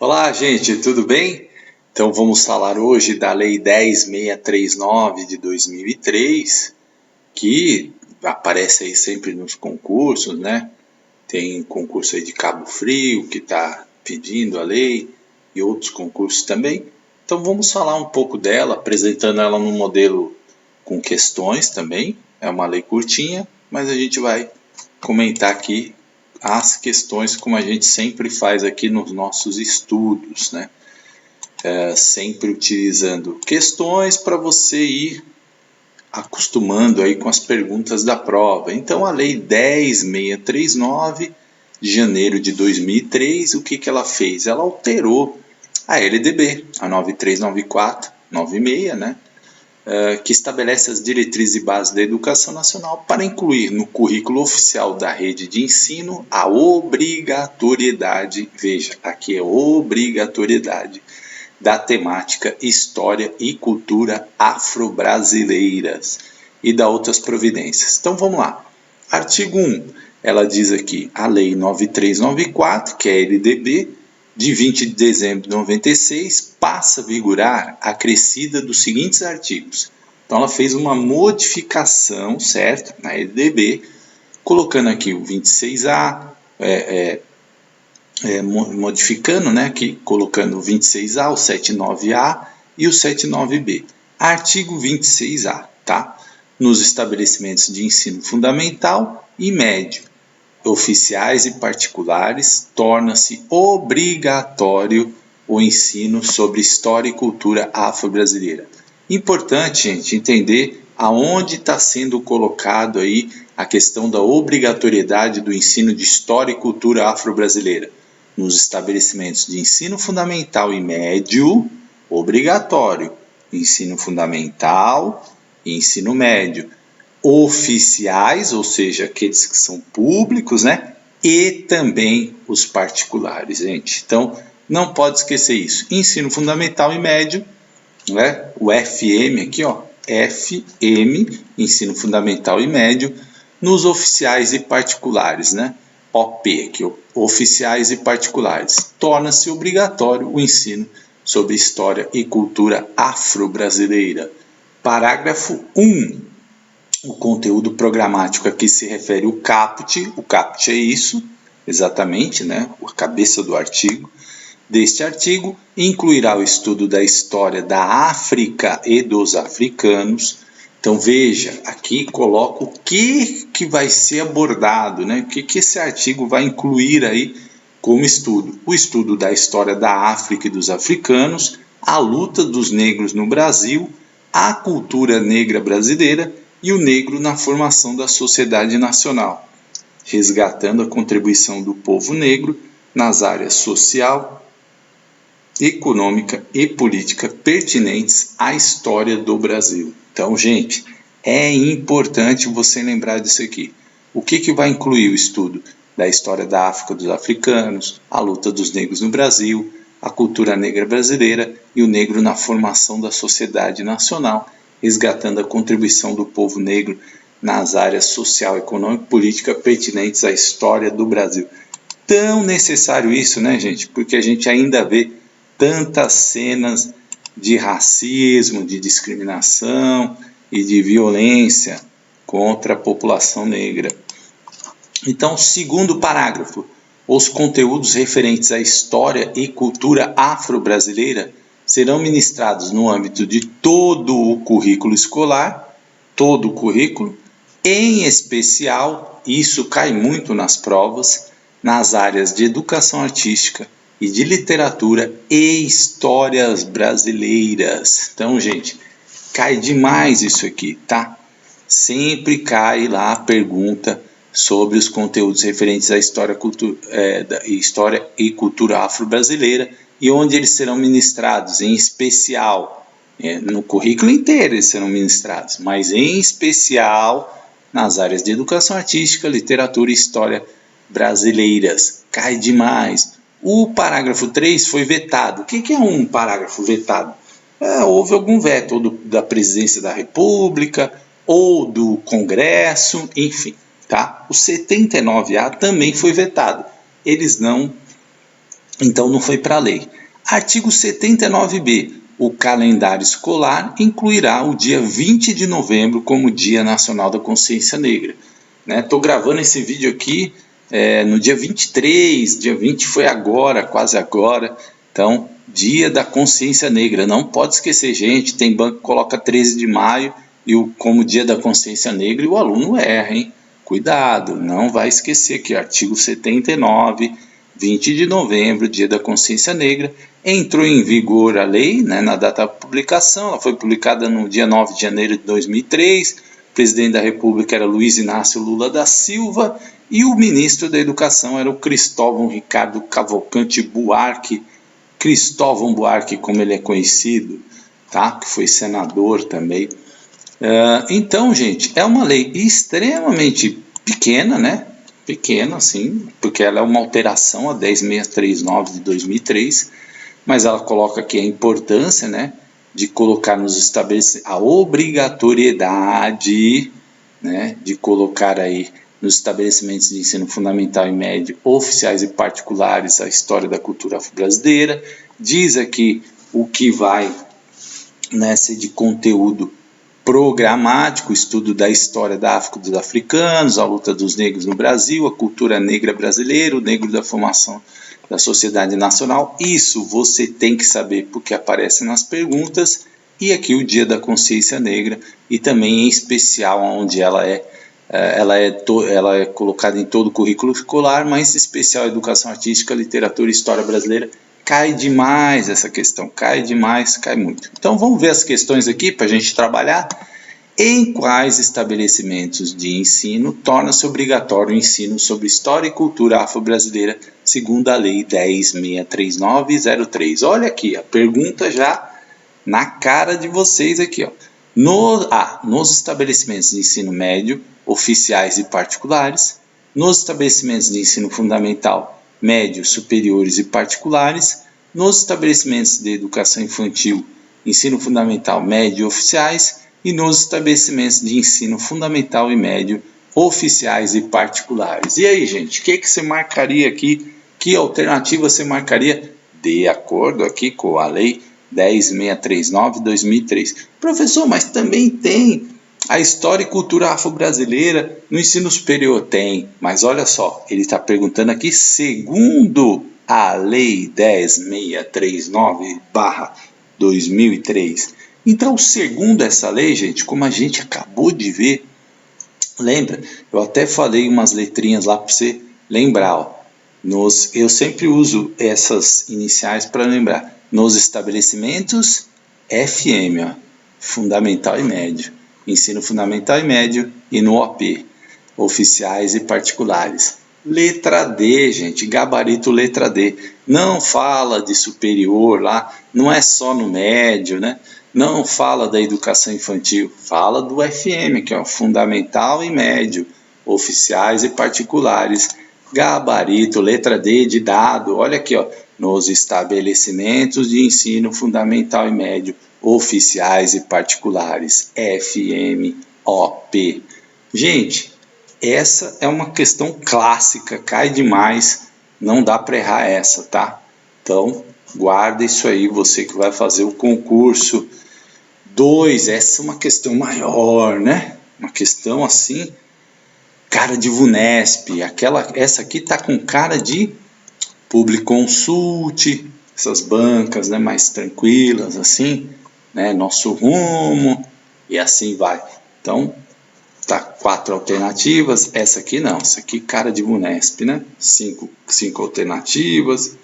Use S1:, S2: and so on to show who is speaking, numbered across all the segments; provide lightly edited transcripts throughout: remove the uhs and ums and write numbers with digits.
S1: Olá, gente, tudo bem? Então vamos falar hoje da Lei 10.639 de 2003, que aparece aí sempre nos concursos, né? Tem concurso aí de Cabo Frio que está pedindo a lei e outros concursos também. Então vamos falar um pouco dela, apresentando ela num modelo com questões também. É uma lei curtinha, mas a gente vai comentar aqui as questões como a gente sempre faz aqui nos nossos estudos, né? Sempre utilizando questões para você ir acostumando aí com as perguntas da prova. Então a lei 10.639 de janeiro de 2003, o que ela fez? Ela alterou a LDB, a 9394/96, né? Que estabelece as diretrizes e bases da educação nacional para incluir no currículo oficial da rede de ensino a obrigatoriedade, veja, aqui é obrigatoriedade, da temática História e Cultura Afro-Brasileiras e da outras providências. Então vamos lá. Artigo 1, ela diz aqui, a Lei 9394, que é a LDB, de 20 de dezembro de 96, passa a vigorar acrescida dos seguintes artigos. Então ela fez uma modificação, certo, na LDB, colocando aqui o 26A, modificando, né, aqui, colocando o 26A, o 79A e o 79B. Artigo 26A, tá? Nos estabelecimentos de ensino fundamental e médio, oficiais e particulares, torna-se obrigatório o ensino sobre história e cultura afro-brasileira. Importante, gente, entender aonde está sendo colocado aí a questão da obrigatoriedade do ensino de história e cultura afro-brasileira. Nos estabelecimentos de ensino fundamental e médio, obrigatório. Ensino fundamental e ensino médio. Oficiais, ou seja, aqueles que são públicos, né? E também os particulares, gente. Então, não pode esquecer isso. Ensino fundamental e médio, né? O FM aqui, ó, FM, ensino fundamental e médio, nos oficiais e particulares, né? OP, aqui, oficiais e particulares. Torna-se obrigatório o ensino sobre história e cultura afro-brasileira. Parágrafo 1. O conteúdo programático aqui se refere ao CAPUT. O CAPUT é isso, exatamente, né? A cabeça do artigo. Deste artigo, incluirá o estudo da história da África e dos africanos. Então veja, aqui coloca o que vai ser abordado, né? O que esse artigo vai incluir aí como estudo. O estudo da história da África e dos africanos, a luta dos negros no Brasil, a cultura negra brasileira e o negro na formação da sociedade nacional, resgatando a contribuição do povo negro nas áreas social, econômica e política pertinentes à história do Brasil. Então, gente, é importante você lembrar disso aqui. O que vai incluir o estudo da história da África dos africanos, a luta dos negros no Brasil, a cultura negra brasileira e o negro na formação da sociedade nacional, resgatando a contribuição do povo negro nas áreas social, econômica e política pertinentes à história do Brasil. Tão necessário isso, né, gente? Porque a gente ainda vê tantas cenas de racismo, de discriminação e de violência contra a população negra. Então, segundo parágrafo, os conteúdos referentes à história e cultura afro-brasileira serão ministrados no âmbito de todo o currículo escolar, todo o currículo, em especial, isso cai muito nas provas, nas áreas de educação artística e de literatura e histórias brasileiras. Então, gente, cai demais isso aqui, tá? Sempre cai lá a pergunta sobre os conteúdos referentes à história e cultura afro-brasileira e onde eles serão ministrados, em especial, no currículo inteiro eles serão ministrados, mas em especial nas áreas de educação artística, literatura e história brasileiras. Cai demais. O parágrafo 3 foi vetado. O que é um parágrafo vetado? Houve algum veto, ou da presidência da República, ou do Congresso, enfim. Tá? O 79A também foi vetado. Eles não Então não foi para a lei. Artigo 79b. O calendário escolar incluirá o dia 20 de novembro como Dia Nacional da Consciência Negra. Estou gravando esse vídeo aqui no dia 23, dia 20 foi agora, quase agora. Então, Dia da Consciência Negra. Não pode esquecer, gente. Tem banco que coloca 13 de maio como Dia da Consciência Negra e o aluno erra, hein? Cuidado, não vai esquecer que artigo 79, 20 de novembro, Dia da Consciência Negra, entrou em vigor a lei, na data da publicação. Ela foi publicada no dia 9 de janeiro de 2003. O presidente da República era Luiz Inácio Lula da Silva e o ministro da Educação era o Cristóvão Ricardo Cavalcante Buarque, Cristóvão Buarque, como ele é conhecido, tá? Que foi senador também. Então, gente, é uma lei extremamente pequena, né? Pequena, sim, porque ela é uma alteração a 10.639 de 2003, mas ela coloca aqui a importância, né, de colocar nos estabelecimentos a obrigatoriedade, né, de colocar aí nos estabelecimentos de ensino fundamental e médio, oficiais e particulares, a história da cultura afro-brasileira. Diz aqui o que vai, né, ser de conteúdo programático, estudo da história da África dos africanos, a luta dos negros no Brasil, a cultura negra brasileira, o negro da formação da sociedade nacional. Isso você tem que saber porque aparece nas perguntas. E aqui o Dia da Consciência Negra, e também em especial onde ela é colocada em todo o currículo escolar, mas em especial educação artística, literatura e história brasileira. Cai demais essa questão, cai demais, cai muito. Então vamos ver as questões aqui para a gente trabalhar. Em quais estabelecimentos de ensino torna-se obrigatório o ensino sobre história e cultura afro-brasileira, segundo a Lei 10.639/03? Olha aqui, a pergunta já na cara de vocês aqui, ó. Nos estabelecimentos de ensino médio, oficiais e particulares, nos estabelecimentos de ensino fundamental, médio, superiores e particulares, nos estabelecimentos de educação infantil, ensino fundamental, médio e oficiais, e nos estabelecimentos de ensino fundamental e médio, oficiais e particulares. E aí, gente, o que você marcaria aqui? Que alternativa você marcaria de acordo aqui com a Lei 10.639/2003? Professor, mas também tem a história e cultura afro-brasileira no ensino superior. Tem, mas olha só, ele está perguntando aqui segundo a Lei 10.639/2003. Então, segundo essa lei, gente, como a gente acabou de ver, lembra? Eu até falei umas letrinhas lá para você lembrar. Ó. Eu sempre uso essas iniciais para lembrar. Nos estabelecimentos, FM, ó, fundamental e médio. Ensino fundamental e médio e no OP, oficiais e particulares. Letra D, gente, gabarito letra D. Não fala de superior lá, não é só no médio, né? Não fala da educação infantil, fala do FM, que é o fundamental e médio, oficiais e particulares. Gabarito, letra D de dado, olha aqui, ó, nos estabelecimentos de ensino fundamental e médio, oficiais e particulares, FMOP. Gente, essa é uma questão clássica, cai demais, não dá para errar essa, tá? Então, guarda isso aí, você que vai fazer o concurso. 2, essa é uma questão maior, né? Uma questão assim, cara de VUNESP, essa aqui tá com cara de Publiconsult, essas bancas, né, mais tranquilas assim, né, Nosso Rumo e assim vai. Então, tá 4 alternativas, essa aqui não, essa aqui cara de VUNESP, né? 5 alternativas.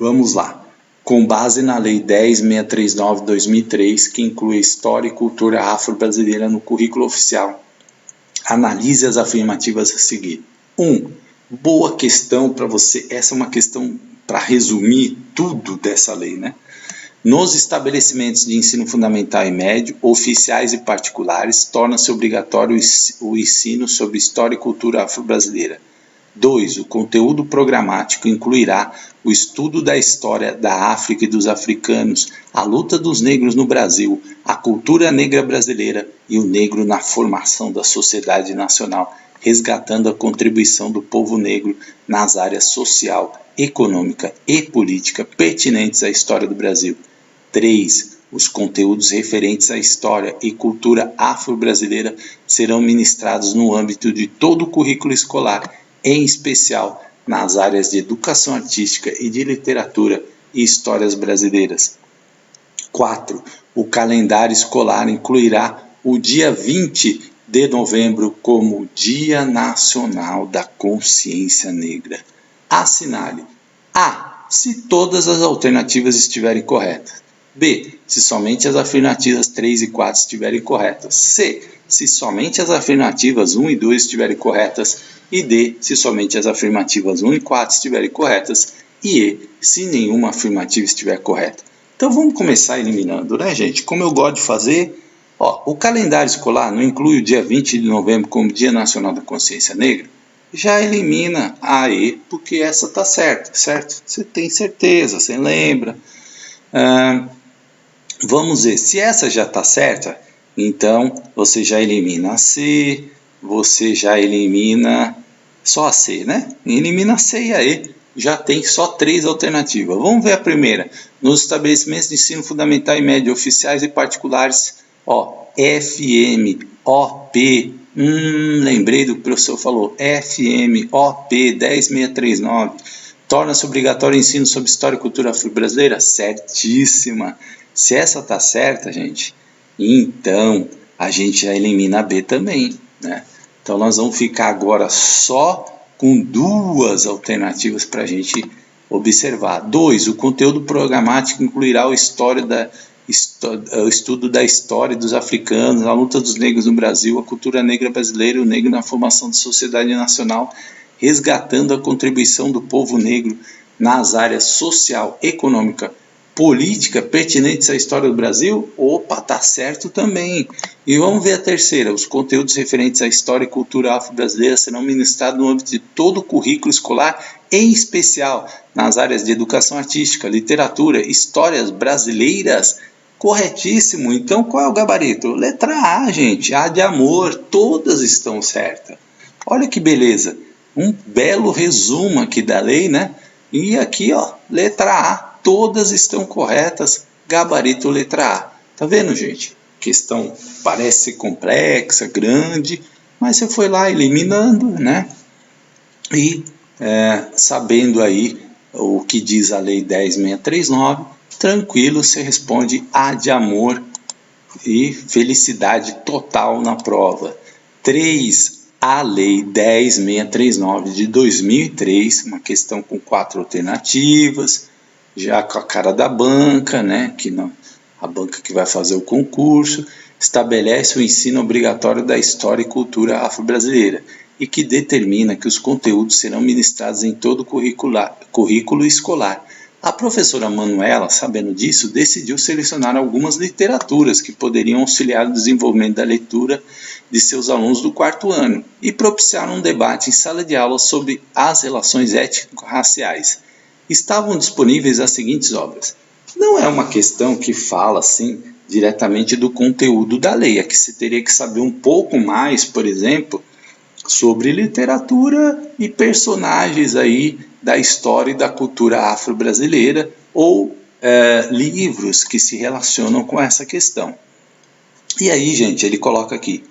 S1: Vamos lá. Com base na Lei 10.639/2003, que inclui História e Cultura Afro-Brasileira no currículo oficial, analise as afirmativas a seguir. 1. Boa questão para você, essa é uma questão para resumir tudo dessa lei, né? Nos estabelecimentos de ensino fundamental e médio, oficiais e particulares, torna-se obrigatório o ensino sobre História e Cultura Afro-Brasileira. 2. O conteúdo programático incluirá o estudo da história da África e dos africanos, a luta dos negros no Brasil, a cultura negra brasileira e o negro na formação da sociedade nacional. resgatando a contribuição do povo negro nas áreas social, econômica e política pertinentes à história do Brasil. 3. Os conteúdos referentes à história e cultura afro-brasileira serão ministrados no âmbito de todo o currículo escolar, em especial nas áreas de educação artística e de literatura e histórias brasileiras. 4. O calendário escolar incluirá o dia 20 de novembro como Dia Nacional da Consciência Negra. Assinale: A. Se todas as alternativas estiverem corretas. B. Se somente as afirmativas 3 e 4 estiverem corretas. C. Se somente as afirmativas 1 e 2 estiverem corretas. E D. Se somente as afirmativas 1 e 4 estiverem corretas. E E. Se nenhuma afirmativa estiver correta. Então vamos começar eliminando, né, gente? Como eu gosto de fazer, o calendário escolar não inclui o dia 20 de novembro como Dia Nacional da Consciência Negra? Já elimina a E, porque essa está certa, certo? Você tem certeza, você lembra. Vamos ver, se essa já está certa, então você já elimina a C, você já elimina só a C, né? Elimina a C e a E, já tem só 3 alternativas. Vamos ver a primeira. Nos estabelecimentos de ensino fundamental e médio oficiais e particulares, FM, OP, lembrei do que o professor falou, FM, OP 10639, torna-se obrigatório o ensino sobre história e cultura afro-brasileira? Certíssima. Se essa tá certa, gente, então a gente já elimina a B também, né? Então nós vamos ficar agora só com 2 alternativas para a gente observar. 2. O conteúdo programático incluirá o estudo da história dos africanos, a luta dos negros no Brasil, a cultura negra brasileira e o negro na formação da sociedade nacional, resgatando a contribuição do povo negro nas áreas social, econômica, política pertinentes à história do Brasil? Opa, tá certo também. E vamos ver a terceira. Os conteúdos referentes à história e cultura afro-brasileira serão ministrados no âmbito de todo o currículo escolar, em especial nas áreas de educação artística, literatura, histórias brasileiras. Corretíssimo. Então, qual é o gabarito? Letra A, gente. A de amor. Todas estão certas. Olha que beleza. Um belo resumo aqui da lei, né? E aqui, letra A. Todas estão corretas, gabarito letra A. Tá vendo, gente? A questão parece complexa, grande, mas você foi lá eliminando, né? E sabendo aí o que diz a lei 10.639, tranquilo, você responde A de amor e felicidade total na prova. 3. A lei 10.639 de 2003, uma questão com 4 alternativas, já com a cara da banca, né, a banca que vai fazer o concurso, estabelece o ensino obrigatório da história e cultura afro-brasileira e que determina que os conteúdos serão ministrados em todo o currículo escolar. A professora Manuela, sabendo disso, decidiu selecionar algumas literaturas que poderiam auxiliar no desenvolvimento da leitura de seus alunos do 4º ano e propiciar um debate em sala de aula sobre as relações étnico-raciais. Estavam disponíveis as seguintes obras. Não é uma questão que fala assim diretamente do conteúdo da lei, aqui se teria que saber um pouco mais, por exemplo, sobre literatura e personagens aí da história e da cultura afro-brasileira ou livros que se relacionam com essa questão. E aí, gente, ele coloca aqui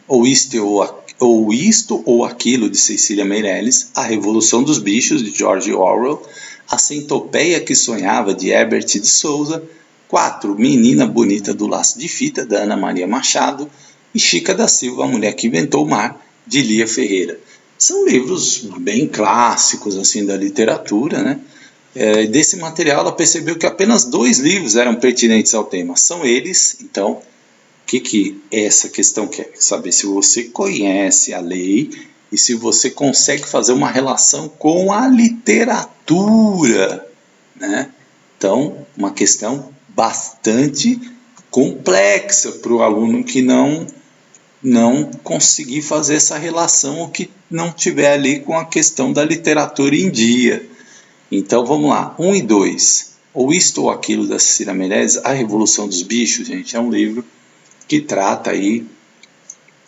S1: ou Isto ou Aquilo, de Cecília Meirelles, A Revolução dos Bichos, de George Orwell, A Centopeia que Sonhava, de Herbert de Souza, 4. Menina Bonita do Laço de Fita, da Ana Maria Machado, e Chica da Silva, A Mulher que Inventou o Mar, de Lia Ferreira. São livros bem clássicos assim da literatura, né? Desse material ela percebeu que apenas 2 livros eram pertinentes ao tema. São eles, então, o que essa questão quer? Saber se você conhece a lei e se você consegue fazer uma relação com a literatura, né? Então, uma questão bastante complexa para o aluno que não conseguir fazer essa relação ou que não tiver ali com a questão da literatura em dia. Então, vamos lá. 1 e 2. Ou Isto ou Aquilo, da Cecília Meirelles, A Revolução dos Bichos, gente, é um livro que trata aí,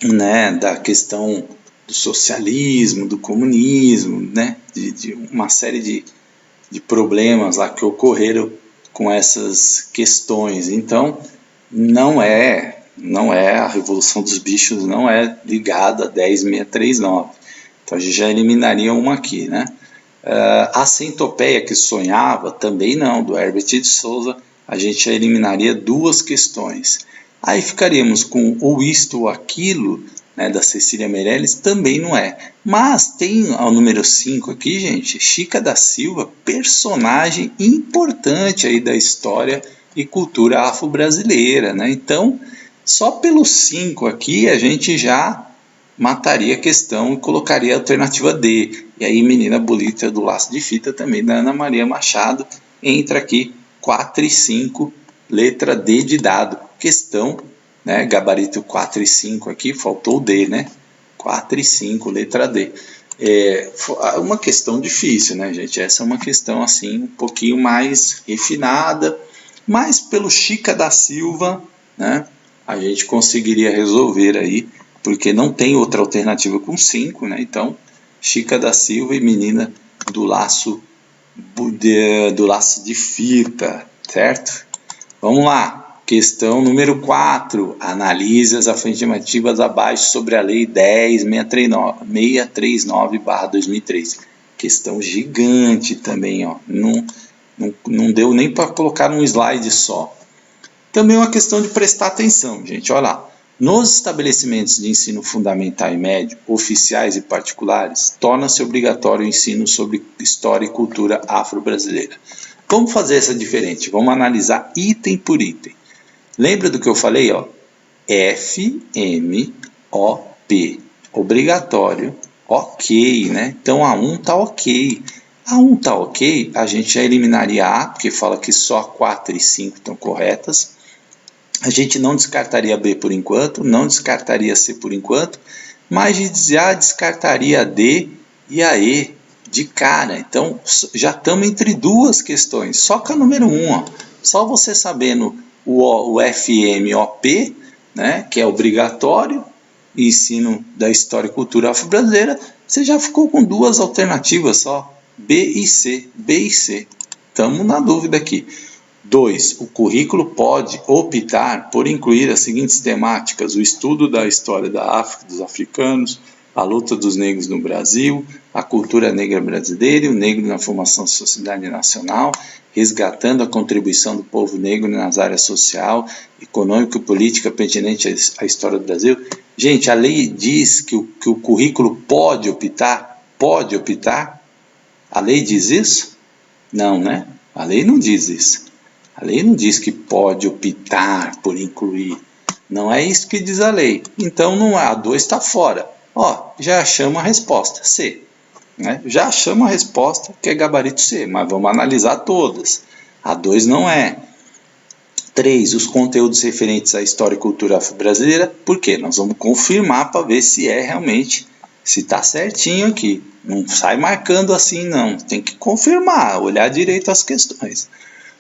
S1: né, da questão do socialismo, do comunismo, né? De uma série de problemas lá que ocorreram com essas questões. Então, não é a Revolução dos Bichos, não é ligada a 10639. Então a gente já eliminaria uma aqui, né? A Centopeia que Sonhava, também não, do Herbert de Souza, a gente já eliminaria duas questões. Aí ficaríamos com o Isto ou Aquilo, né, da Cecília Meirelles, também não é. Mas tem o número 5 aqui, gente, Chica da Silva, personagem importante aí da história e cultura afro-brasileira, né? Então, só pelos 5 aqui a gente já mataria a questão e colocaria a alternativa D. E aí Menina Bonita do Laço de Fita, também da Ana Maria Machado, entra aqui 4 e 5, letra D de dado. Questão, né, gabarito 4 e 5 aqui, faltou o D, né? 4 e 5, letra D. Uma questão difícil, né, gente? Essa é uma questão assim um pouquinho mais refinada, mas pelo Chica da Silva, né, a gente conseguiria resolver aí, porque não tem outra alternativa com 5, né? Então, Chica da Silva e Menina do Laço de Fita, certo? Vamos lá, questão número 4. Analise as afirmativas abaixo sobre a Lei 10.639/2003. Questão gigante também, ó. Não deu nem para colocar num slide só. Também é uma questão de prestar atenção, gente. Olha lá. Nos estabelecimentos de ensino fundamental e médio, oficiais e particulares, torna-se obrigatório o ensino sobre história e cultura afro-brasileira. Vamos fazer essa diferente. Vamos analisar item por item. Lembra do que eu falei? Ó? FMOP. Obrigatório. Ok, né? Então a 1 está ok. A 1 está ok, a gente já eliminaria A, porque fala que só 4 e 5 estão corretas. A gente não descartaria B por enquanto, não descartaria C por enquanto, mas já descartaria a D e a E de cara. Então já estamos entre duas questões, só com a número 1. Ó. Só você sabendo o FMOP, né, que é obrigatório, ensino da história e cultura afro-brasileira, você já ficou com duas alternativas só, B e C. B e C. Estamos na dúvida aqui. 2. O currículo pode optar por incluir as seguintes temáticas: o estudo da história da África, dos africanos, a luta dos negros no Brasil, a cultura negra brasileira e o negro na formação da sociedade nacional, resgatando a contribuição do povo negro nas áreas social, econômica e política pertinente à história do Brasil. Gente, a lei diz que o currículo pode optar? Pode optar? A lei diz isso? Não, né? A lei não diz isso. A lei não diz que pode optar por incluir. Não é isso que diz a lei. Então não é. A 2 está fora. Ó, já achamos a resposta, C. Né? Já achamos a resposta que é gabarito C, mas vamos analisar todas. A 2 não é. 3. Os conteúdos referentes à história e cultura afro-brasileira. Por quê? Nós vamos confirmar para ver se é realmente, se está certinho aqui. Não sai marcando assim, não. Tem que confirmar, olhar direito as questões.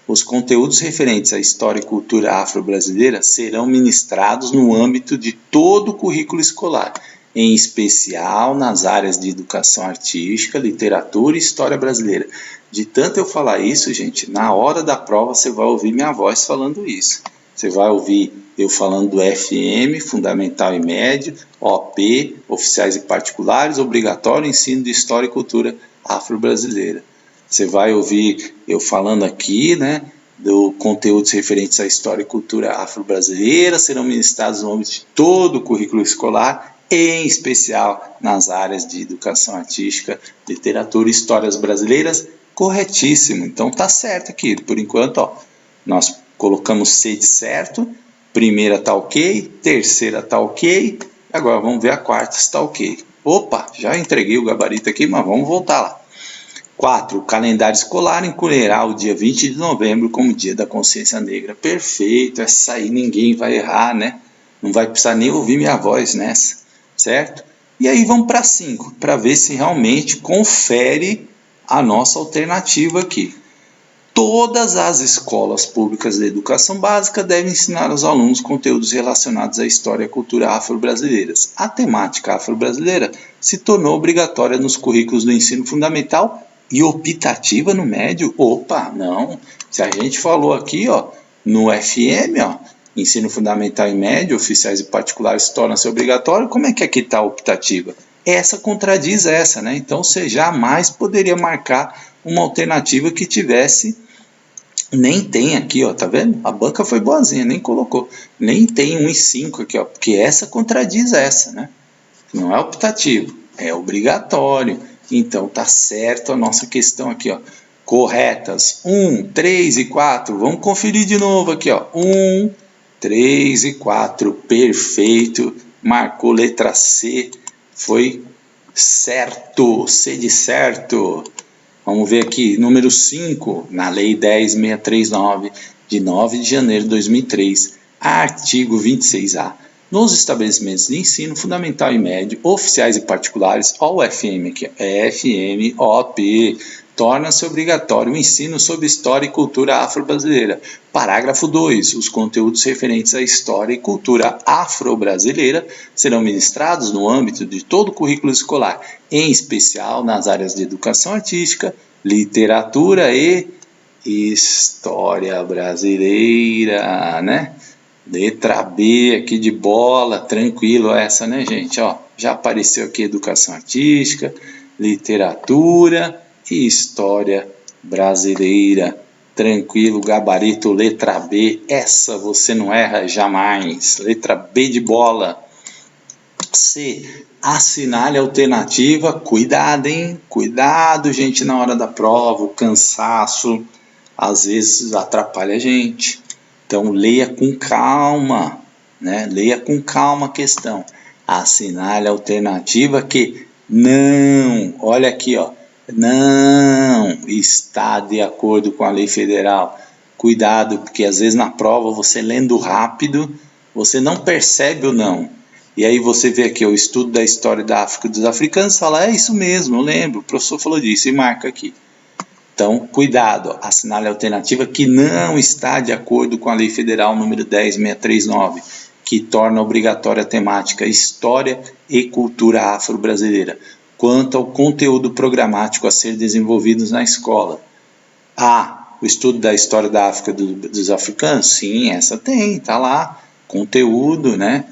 S1: Os conteúdos referentes à história e cultura afro-brasileira serão ministrados no âmbito de todo o currículo escolar, em especial nas áreas de educação artística, literatura e história brasileira. De tanto eu falar isso, gente, na hora da prova você vai ouvir minha voz falando isso. Você vai ouvir eu falando do FM, fundamental e médio, OP, oficiais e particulares, obrigatório ensino de história e cultura afro-brasileira. Você vai ouvir eu falando aqui, né, do conteúdos referentes à história e cultura afro-brasileira, serão ministrados no âmbito de todo o currículo escolar, em especial nas áreas de educação artística, literatura e histórias brasileiras. Corretíssimo, então tá certo aqui. Por enquanto, ó, nós colocamos C de certo, primeira tá ok, terceira tá ok, agora vamos ver a quarta se tá ok. Opa, já entreguei o gabarito aqui, mas vamos voltar lá. 4. O calendário escolar incluirá o dia 20 de novembro como dia da consciência negra. Perfeito, essa aí ninguém vai errar, né? Não vai precisar nem ouvir minha voz nessa, certo? E aí vamos para 5, para ver se realmente confere a nossa alternativa aqui. Todas as escolas públicas de educação básica devem ensinar aos alunos conteúdos relacionados à história e cultura afro-brasileiras. A temática afro-brasileira se tornou obrigatória nos currículos do ensino fundamental e optativa no médio. Opa, não. Se a gente falou aqui, ó, no FM, ó, ensino fundamental e médio, oficiais e particulares tornam-se obrigatório, como é que aqui está a optativa? Essa contradiz essa, né? Então você jamais poderia marcar uma alternativa que tivesse, nem tem aqui, ó, tá vendo? A banca foi boazinha, nem colocou, nem tem 1 e 5 aqui, ó, porque essa contradiz essa, né? Não é optativo, é obrigatório. Então tá certo a nossa questão aqui, ó. Corretas 1, 3 e 4. Vamos conferir de novo aqui, ó. 1, 3 e 4. Perfeito. Marcou letra C. Foi certo. C de certo. Vamos ver aqui, número 5, na Lei 10.639, de 9 de janeiro de 2003, artigo 26A. Nos estabelecimentos de ensino fundamental e médio, oficiais e particulares, ó o FM aqui, FMOP, torna-se obrigatório o ensino sobre história e cultura afro-brasileira. Parágrafo 2. Os conteúdos referentes à história e cultura afro-brasileira serão ministrados no âmbito de todo o currículo escolar, em especial nas áreas de educação artística, literatura e história brasileira, né? Letra B aqui de bola, tranquilo essa, né, gente? Ó, já apareceu aqui educação artística, literatura e história brasileira. Tranquilo, gabarito, letra B. Essa você não erra jamais. Letra B de bola. C. Assinale a alternativa. Cuidado, hein? Cuidado, gente, na hora da prova. O cansaço às vezes atrapalha a gente. Então, leia com calma, né? Leia com calma a questão. Assinale a alternativa que não, olha aqui, ó, não está de acordo com a lei federal. Cuidado, porque às vezes na prova você lendo rápido, você não percebe o não. E aí você vê aqui o estudo da história da África dos africanos, fala, é isso mesmo, eu lembro, o professor falou disso, e marca aqui. Então, cuidado, assinale a alternativa que não está de acordo com a Lei Federal número 10.639, que torna obrigatória a temática História e Cultura Afro-Brasileira, quanto ao conteúdo programático a ser desenvolvido na escola. O estudo da história da África dos africanos? Sim, essa tem, está lá, conteúdo, né?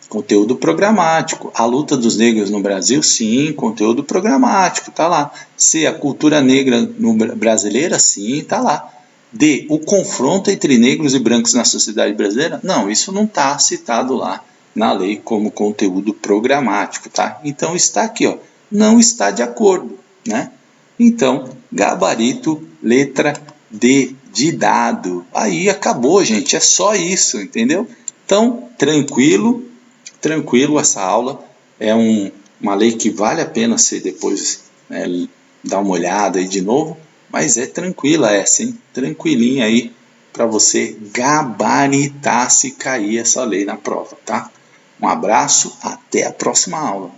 S1: Conteúdo programático. A luta dos negros no Brasil, sim, conteúdo programático, tá lá. C, a cultura negra brasileira, sim, tá lá. D, o confronto entre negros e brancos na sociedade brasileira? Não, isso não está citado lá na lei como conteúdo programático, tá? Então está aqui, ó, não está de acordo, né? Então, gabarito, letra D de dado. Aí acabou, gente, é só isso, entendeu? Então, tranquilo, essa aula é uma lei que vale a pena você depois, né, dar uma olhada aí de novo, mas é tranquila essa, hein? Tranquilinha aí para você gabaritar se cair essa lei na prova, tá? Um abraço, até a próxima aula.